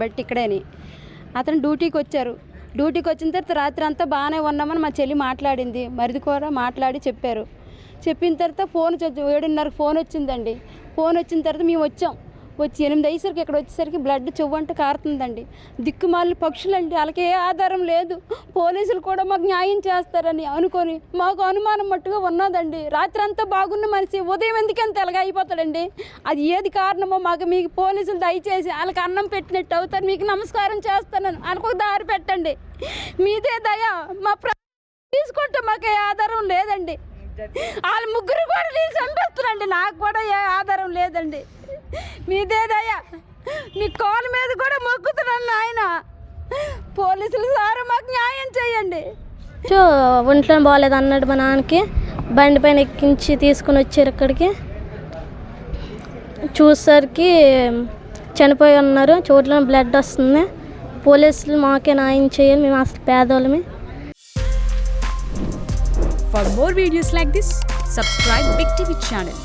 బట్టి ఇక్కడేని. అతను డ్యూటీకి వచ్చారు. డ్యూటీకి వచ్చిన తర్వాత రాత్రి అంతా బాగానే ఉన్నామని మా చెల్లి మాట్లాడింది. మరిది కూడా మాట్లాడి చెప్పారు. చెప్పిన తర్వాత ఫోన్ 7:30 ఫోన్ వచ్చిందండి. ఫోన్ వచ్చిన తర్వాత మేము వచ్చి 8 అయ్యేసరికి ఇక్కడ వచ్చేసరికి బ్లడ్ చెవ్వంట కారుతుందండి. దిక్కుమాలిన పక్షులండి, వాళ్ళకి ఏ ఆధారం లేదు. పోలీసులు కూడా మాకు న్యాయం చేస్తారని అనుకొని మాకు అనుమానం మట్టుగా ఉన్నదండి. రాత్రి అంతా బాగున్న మనిషి ఉదయం ఎందుకంత ఎలాగ అయిపోతాడండి? అది ఏది కారణమో మాకు మీకు పోలీసులు దయచేసి వాళ్ళకి అన్నం పెట్టినట్టు అవుతారు, మీకు నమస్కారం చేస్తానని అనుకో దారి పెట్టండి. మీదే దయ. మా తీసుకుంటే మాకు ఏ ఆధారం లేదండి. వాళ్ళ ముగ్గురు కూడా నేను చంపేస్తున్నాండి, నాకు కూడా ఏ ఆధారం లేదండి. మీదే దయ. మీ కాలు మీద కూడా మొక్కుతున్నాను ఆయన. పోలీసులు సార్ మాకు న్యాయం చేయండి. ఒంట్లో బాగాలేదు అన్నాడు మా నాన్నకి. బండి పైన ఎక్కించి తీసుకుని వచ్చారు ఇక్కడికి. చూసేసరికి చనిపోయి ఉన్నారు. చోట్ల బ్లడ్ వస్తుంది. పోలీసులు మాకే న్యాయం చేయాలి, మేము అసలు పేదవాళ్ళమే. For more videos like this, subscribe Big TV channel.